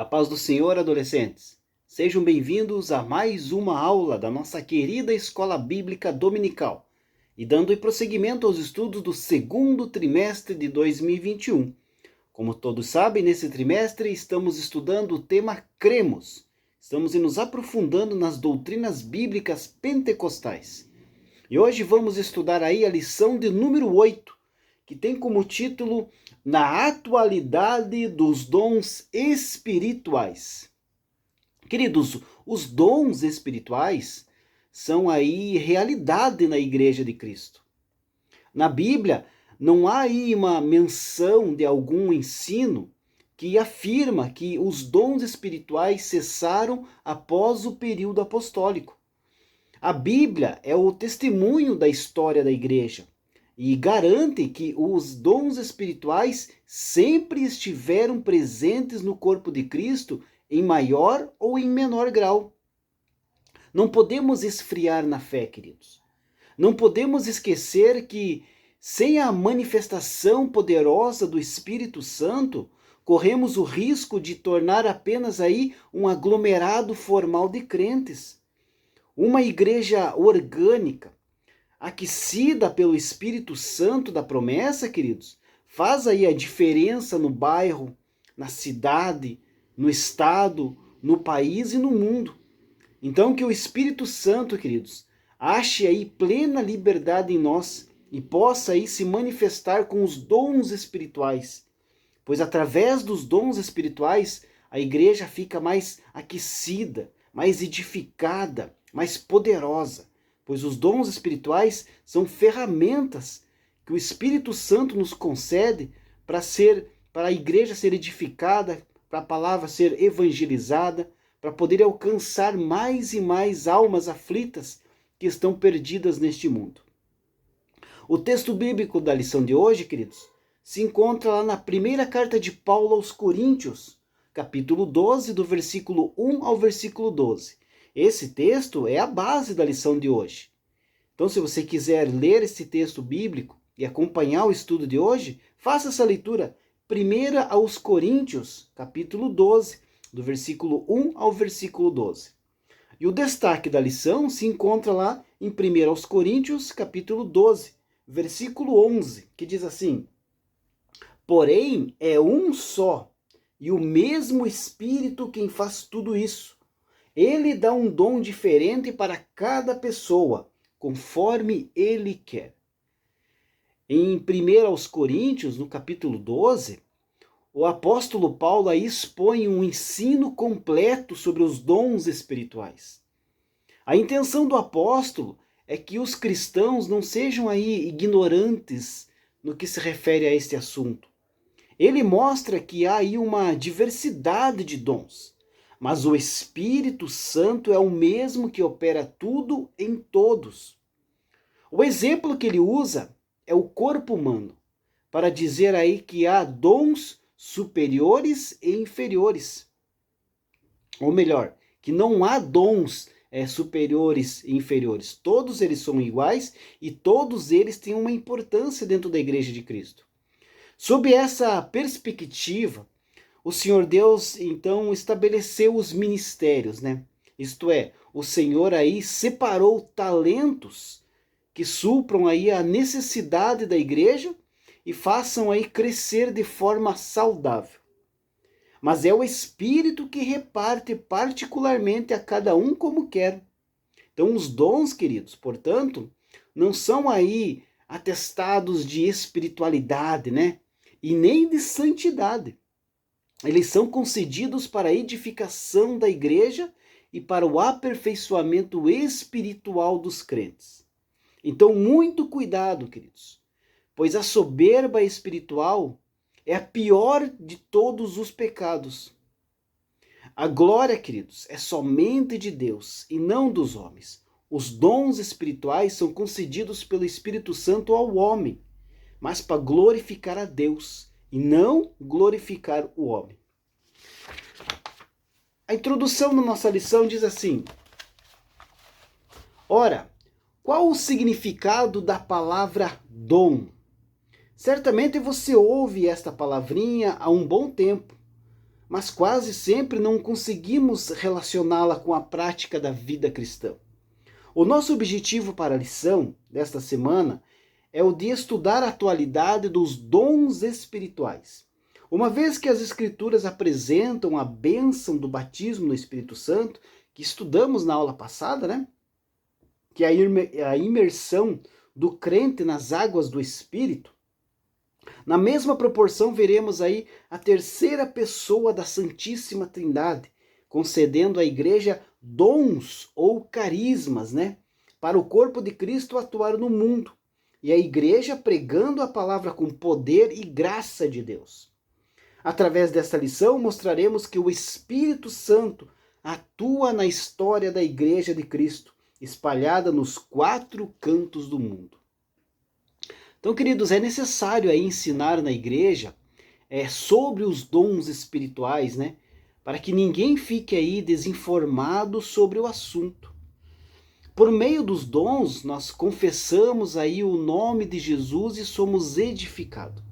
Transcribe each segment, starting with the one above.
paz do Senhor, adolescentes. Sejam bem-vindos a mais uma aula da nossa querida Escola Bíblica Dominical e dando prosseguimento aos estudos do segundo trimestre de 2021. Como todos sabem, nesse trimestre estamos estudando o tema Cremos. Estamos nos aprofundando nas doutrinas bíblicas pentecostais. E hoje vamos estudar aí a lição de número 8, que tem como título Na atualidade dos dons espirituais. Queridos, os dons espirituais são aí realidade na Igreja de Cristo. Na Bíblia, não há aí uma menção de algum ensino que afirma que os dons espirituais cessaram após o período apostólico. A Bíblia é o testemunho da história da Igreja e garante que os dons espirituais sempre estiveram presentes no corpo de Cristo em maior ou em menor grau. Não podemos esfriar na fé, queridos. Não podemos esquecer que, sem a manifestação poderosa do Espírito Santo, corremos o risco de tornar apenas aí um aglomerado formal de crentes. Uma igreja orgânica, aquecida pelo Espírito Santo da promessa, queridos, faz aí a diferença no bairro, na cidade, no estado, no país e no mundo. Então que o Espírito Santo, queridos, ache aí plena liberdade em nós e possa aí se manifestar com os dons espirituais, pois através dos dons espirituais a igreja fica mais aquecida, mais edificada, mais poderosa, pois os dons espirituais são ferramentas que o Espírito Santo nos concede para a igreja ser edificada, para a palavra ser evangelizada, para poder alcançar mais e mais almas aflitas que estão perdidas neste mundo. O texto bíblico da lição de hoje, queridos, se encontra lá na primeira carta de Paulo aos Coríntios, capítulo 12, do versículo 1 ao versículo 12. Esse texto é a base da lição de hoje. Então, se você quiser ler esse texto bíblico e acompanhar o estudo de hoje, faça essa leitura. 1 aos Coríntios, capítulo 12, do versículo 1 ao versículo 12. E o destaque da lição se encontra lá em 1 aos Coríntios, capítulo 12, versículo 11, que diz assim: Porém, é um só, e o mesmo Espírito quem faz tudo isso. Ele dá um dom diferente para cada pessoa, conforme ele quer. Em 1 aos Coríntios, no capítulo 12, o apóstolo Paulo aí expõe um ensino completo sobre os dons espirituais. A intenção do apóstolo é que os cristãos não sejam aí ignorantes no que se refere a este assunto. Ele mostra que há aí uma diversidade de dons, mas o Espírito Santo é o mesmo que opera tudo em todos. O exemplo que ele usa é o corpo humano, para dizer aí que há dons superiores e inferiores. Ou melhor, que não há dons superiores e inferiores. Todos eles são iguais e todos eles têm uma importância dentro da Igreja de Cristo. Sob essa perspectiva, o Senhor Deus, então, estabeleceu os ministérios, né? Isto é, o Senhor aí separou talentos que supram aí a necessidade da igreja e façam aí crescer de forma saudável. Mas é o Espírito que reparte particularmente a cada um como quer. Então, os dons, queridos, portanto, não são aí atestados de espiritualidade, né? E nem de santidade. Eles são concedidos para a edificação da igreja e para o aperfeiçoamento espiritual dos crentes. Então, muito cuidado, queridos, pois a soberba espiritual é a pior de todos os pecados. A glória, queridos, é somente de Deus e não dos homens. Os dons espirituais são concedidos pelo Espírito Santo ao homem, mas para glorificar a Deus e não glorificar o homem. A introdução da nossa lição diz assim: Ora, qual o significado da palavra dom? Certamente você ouve esta palavrinha há um bom tempo, mas quase sempre não conseguimos relacioná-la com a prática da vida cristã. O nosso objetivo para a lição desta semana é o de estudar a atualidade dos dons espirituais. Uma vez que as Escrituras apresentam a bênção do batismo no Espírito Santo, que estudamos na aula passada, né? Que é a imersão do crente nas águas do Espírito, na mesma proporção veremos aí a terceira pessoa da Santíssima Trindade, concedendo à igreja dons ou carismas, né? Para o corpo de Cristo atuar no mundo. E a igreja pregando a palavra com poder e graça de Deus. Através desta lição, mostraremos que o Espírito Santo atua na história da igreja de Cristo, espalhada nos 4 cantos do mundo. Então, queridos, é necessário aí ensinar na igreja sobre os dons espirituais, né? Para que ninguém fique aí desinformado sobre o assunto. Por meio dos dons, nós confessamos aí o nome de Jesus e somos edificados.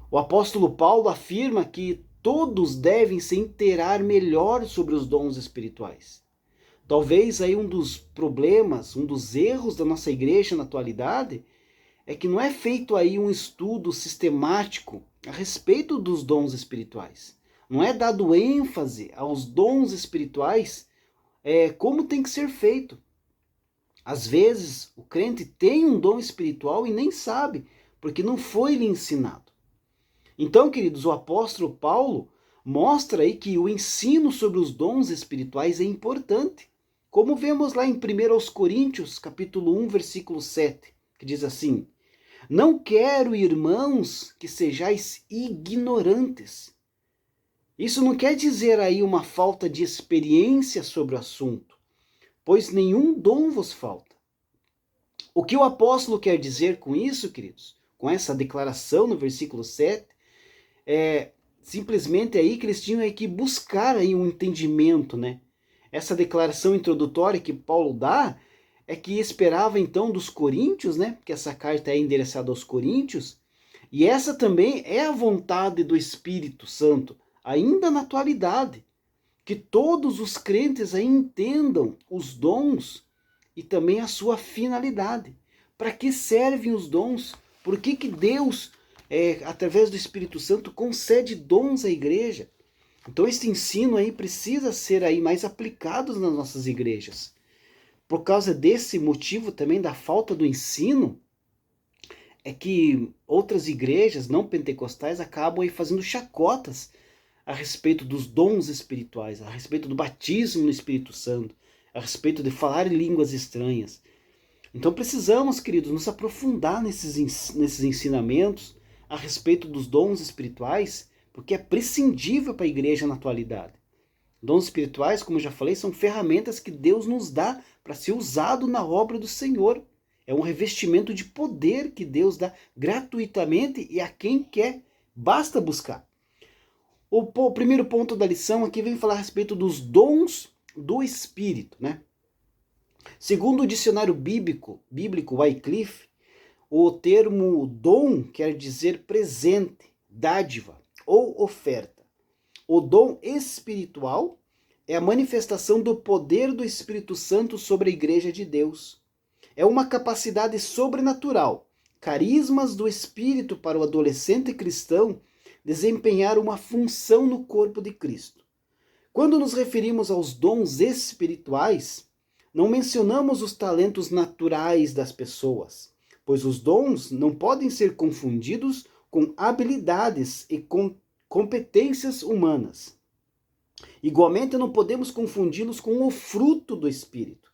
O apóstolo Paulo afirma que todos devem se inteirar melhor sobre os dons espirituais. Talvez aí um dos problemas, um dos erros da nossa igreja na atualidade é que não é feito aí um estudo sistemático a respeito dos dons espirituais. Não é dado ênfase aos dons espirituais como tem que ser feito. Às vezes, o crente tem um dom espiritual e nem sabe, porque não foi lhe ensinado. Então, queridos, o apóstolo Paulo mostra aí que o ensino sobre os dons espirituais é importante. Como vemos lá em 1 Coríntios, capítulo 1, versículo 7, que diz assim: Não quero, irmãos, que sejais ignorantes. Isso não quer dizer aí uma falta de experiência sobre o assunto, pois nenhum dom vos falta. O que o apóstolo quer dizer com isso, queridos? Com essa declaração no versículo 7, simplesmente aí que eles tinham que buscar aí um entendimento, né? Essa declaração introdutória que Paulo dá é que esperava então dos coríntios, né? Que essa carta é endereçada aos coríntios, e essa também é a vontade do Espírito Santo, ainda na atualidade, que todos os crentes aí entendam os dons e também a sua finalidade. Para que servem os dons? Por que Deus, através do Espírito Santo, concede dons à igreja? Então esse ensino aí precisa ser aí mais aplicado nas nossas igrejas. Por causa desse motivo também da falta do ensino, é que outras igrejas não pentecostais acabam aí fazendo chacotas a respeito dos dons espirituais, a respeito do batismo no Espírito Santo, a respeito de falar em línguas estranhas. Então precisamos, queridos, nos aprofundar nesses ensinamentos a respeito dos dons espirituais, porque é prescindível para a igreja na atualidade. Dons espirituais, como eu já falei, são ferramentas que Deus nos dá para ser usado na obra do Senhor. É um revestimento de poder que Deus dá gratuitamente e a quem quer. Basta buscar. O primeiro ponto da lição aqui vem falar a respeito dos dons do Espírito, né? Segundo o dicionário bíblico Wycliffe, o termo dom quer dizer presente, dádiva ou oferta. O dom espiritual é a manifestação do poder do Espírito Santo sobre a Igreja de Deus. É uma capacidade sobrenatural, carismas do Espírito para o adolescente cristão desempenhar uma função no corpo de Cristo. Quando nos referimos aos dons espirituais, não mencionamos os talentos naturais das pessoas, pois os dons não podem ser confundidos com habilidades e com competências humanas. Igualmente, não podemos confundi-los com o fruto do Espírito,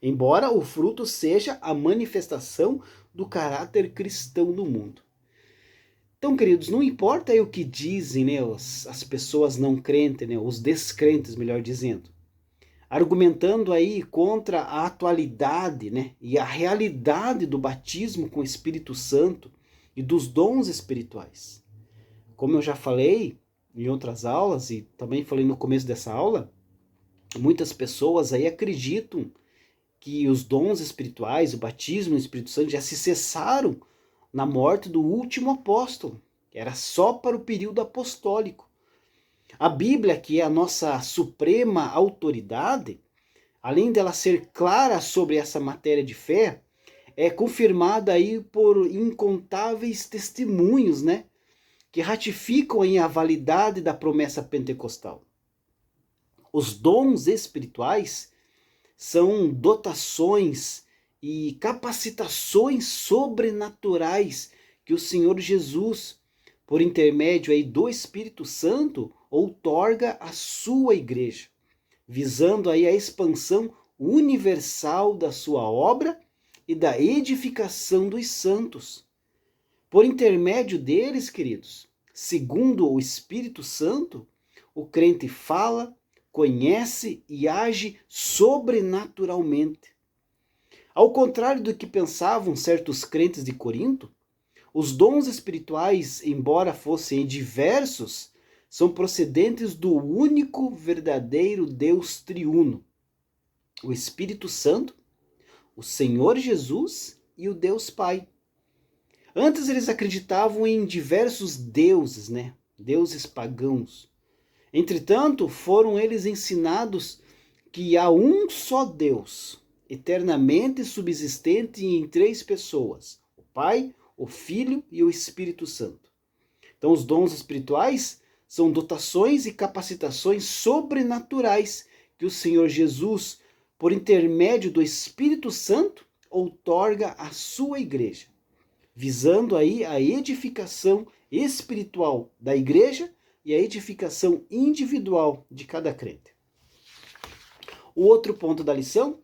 embora o fruto seja a manifestação do caráter cristão no mundo. Então, queridos, não importa aí o que dizem, né, as pessoas não crentes, né, os descrentes, melhor dizendo, argumentando aí contra a atualidade, né, e a realidade do batismo com o Espírito Santo e dos dons espirituais. Como eu já falei em outras aulas e também falei no começo dessa aula, muitas pessoas aí acreditam que os dons espirituais, o batismo no Espírito Santo já se cessaram na morte do último apóstolo. Era só para o período apostólico. A Bíblia, que é a nossa suprema autoridade, além dela ser clara sobre essa matéria de fé, é confirmada aí por incontáveis testemunhos, né, que ratificam aí a validade da promessa pentecostal. Os dons espirituais são dotações e capacitações sobrenaturais que o Senhor Jesus, por intermédio aí do Espírito Santo, outorga à sua igreja, visando aí a expansão universal da sua obra e da edificação dos santos. Por intermédio deles, queridos, segundo o Espírito Santo, o crente fala, conhece e age sobrenaturalmente. Ao contrário do que pensavam certos crentes de Corinto, os dons espirituais, embora fossem diversos, são procedentes do único verdadeiro Deus triuno, o Espírito Santo, o Senhor Jesus e o Deus Pai. Antes eles acreditavam em diversos deuses, né? Deuses pagãos. Entretanto, foram eles ensinados que há um só Deus, eternamente subsistente em três pessoas: o Pai, o Filho e o Espírito Santo. Então, os dons espirituais são dotações e capacitações sobrenaturais que o Senhor Jesus, por intermédio do Espírito Santo, outorga à sua igreja, visando aí a edificação espiritual da igreja e a edificação individual de cada crente. O outro ponto da lição,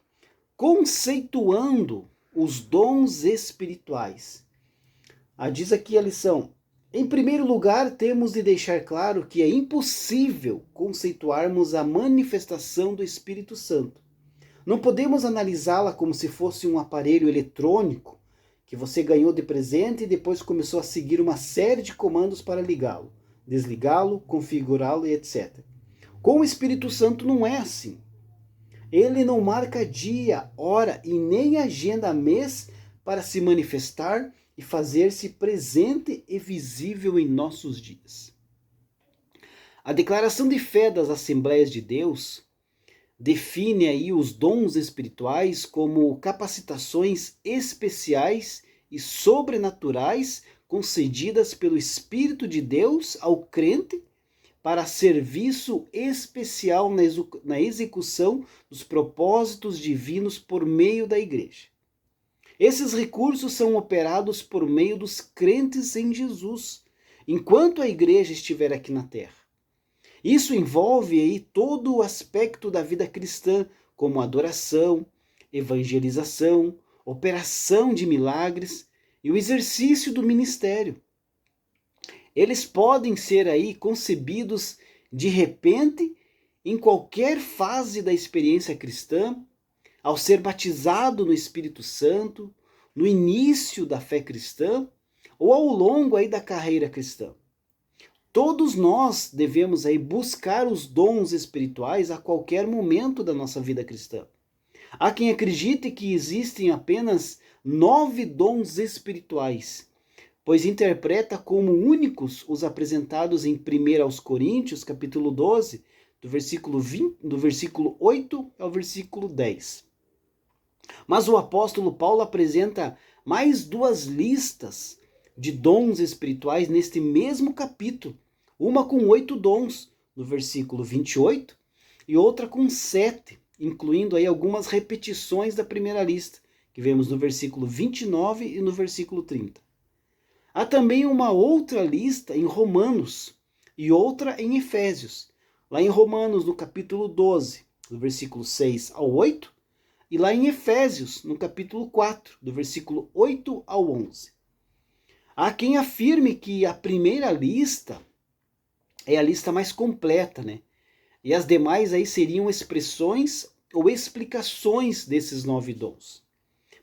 conceituando os dons espirituais. Diz aqui a lição: em primeiro lugar, temos de deixar claro que é impossível conceituarmos a manifestação do Espírito Santo. Não podemos analisá-la como se fosse um aparelho eletrônico que você ganhou de presente e depois começou a seguir uma série de comandos para ligá-lo, desligá-lo, configurá-lo e etc. Com o Espírito Santo não é assim. Ele não marca dia, hora e nem agenda mês para se manifestar e fazer-se presente e visível em nossos dias. A declaração de fé das Assembleias de Deus define aí os dons espirituais como capacitações especiais e sobrenaturais concedidas pelo Espírito de Deus ao crente para serviço especial na execução dos propósitos divinos por meio da igreja. Esses recursos são operados por meio dos crentes em Jesus, enquanto a igreja estiver aqui na terra. Isso envolve aí todo o aspecto da vida cristã, como adoração, evangelização, operação de milagres e o exercício do ministério. Eles podem ser aí concebidos de repente em qualquer fase da experiência cristã, ao ser batizado no Espírito Santo, no início da fé cristã ou ao longo aí da carreira cristã. Todos nós devemos aí buscar os dons espirituais a qualquer momento da nossa vida cristã. Há quem acredite que existem apenas 9 dons espirituais, pois interpreta como únicos os apresentados em 1 Coríntios, capítulo 12, do versículo 8 ao versículo 10. Mas o apóstolo Paulo apresenta mais 2 listas de dons espirituais neste mesmo capítulo, uma com 8 dons, no versículo 28, e outra com 7, incluindo aí algumas repetições da primeira lista, que vemos no versículo 29 e no versículo 30. Há também uma outra lista em Romanos e outra em Efésios. Lá em Romanos, no capítulo 12, do versículo 6 ao 8, e lá em Efésios, no capítulo 4, do versículo 8 ao 11. Há quem afirme que a primeira lista é a lista mais completa, né? E as demais aí seriam expressões ou explicações desses 9 dons.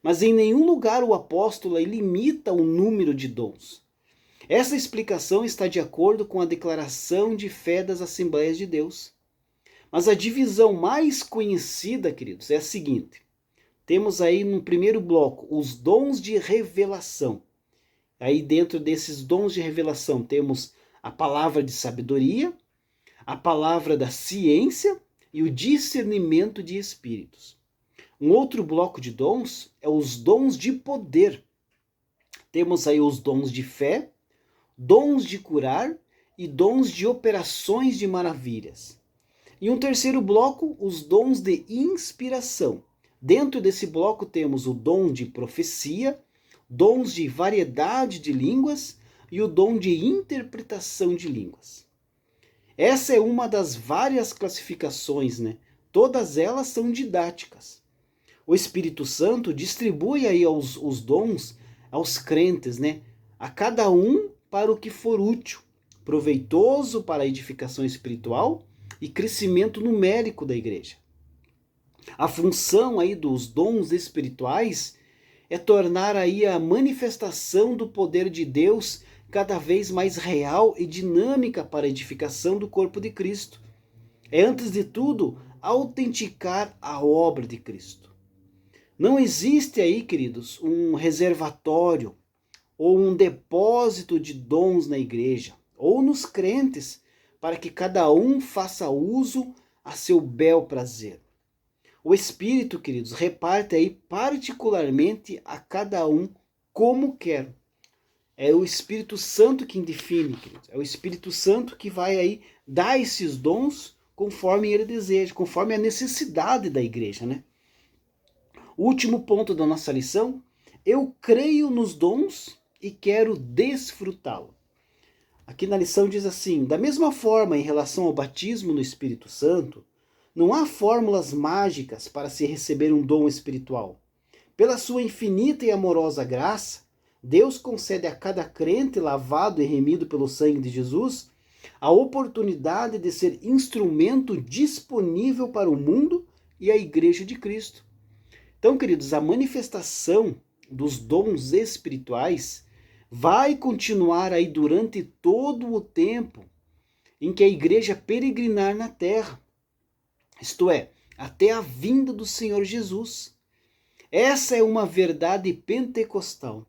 Mas em nenhum lugar o apóstolo aí limita o número de dons. Essa explicação está de acordo com a declaração de fé das Assembleias de Deus. Mas a divisão mais conhecida, queridos, é a seguinte. Temos aí no primeiro bloco os dons de revelação. Aí dentro desses dons de revelação temos a palavra de sabedoria, a palavra da ciência e o discernimento de espíritos. Um outro bloco de dons é os dons de poder. Temos aí os dons de fé, dons de curar e dons de operações de maravilhas. E um terceiro bloco, os dons de inspiração. Dentro desse bloco temos o dom de profecia, dons de variedade de línguas e o dom de interpretação de línguas. Essa é uma das várias classificações, né? Todas elas são didáticas. O Espírito Santo distribui aí os dons aos crentes, né? A cada um para o que for útil, proveitoso para a edificação espiritual e crescimento numérico da igreja. A função aí dos dons espirituais é tornar aí a manifestação do poder de Deus cada vez mais real e dinâmica para a edificação do corpo de Cristo. É, antes de tudo, autenticar a obra de Cristo. Não existe aí, queridos, um reservatório ou um depósito de dons na igreja ou nos crentes para que cada um faça uso a seu bel prazer. O Espírito, queridos, reparte aí particularmente a cada um como quer. É o Espírito Santo quem define, queridos. É o Espírito Santo que vai aí dar esses dons conforme ele deseja, conforme a necessidade da igreja, né? O último ponto da nossa lição, eu creio nos dons e quero desfrutá-lo. Aqui na lição diz assim, da mesma forma em relação ao batismo no Espírito Santo, não há fórmulas mágicas para se receber um dom espiritual. Pela sua infinita e amorosa graça, Deus concede a cada crente lavado e remido pelo sangue de Jesus a oportunidade de ser instrumento disponível para o mundo e a Igreja de Cristo. Então, queridos, a manifestação dos dons espirituais vai continuar aí durante todo o tempo em que a igreja peregrinar na terra, isto é, até a vinda do Senhor Jesus. Essa é uma verdade pentecostal.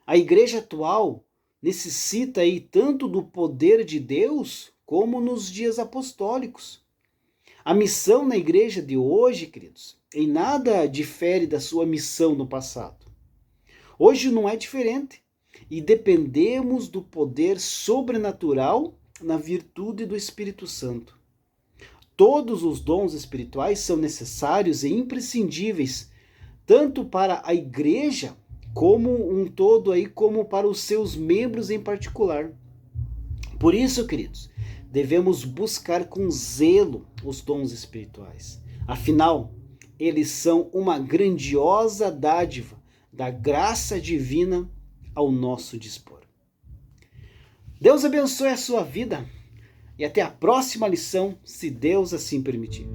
A igreja atual necessita aí tanto do poder de Deus como nos dias apostólicos. A missão na igreja de hoje, queridos, em nada difere da sua missão no passado. Hoje não é diferente e dependemos do poder sobrenatural na virtude do Espírito Santo. Todos os dons espirituais são necessários e imprescindíveis, tanto para a igreja como um todo aí, como para os seus membros em particular. Por isso, queridos, devemos buscar com zelo os dons espirituais. Afinal, eles são uma grandiosa dádiva da graça divina ao nosso dispor. Deus abençoe a sua vida e até a próxima lição, se Deus assim permitir.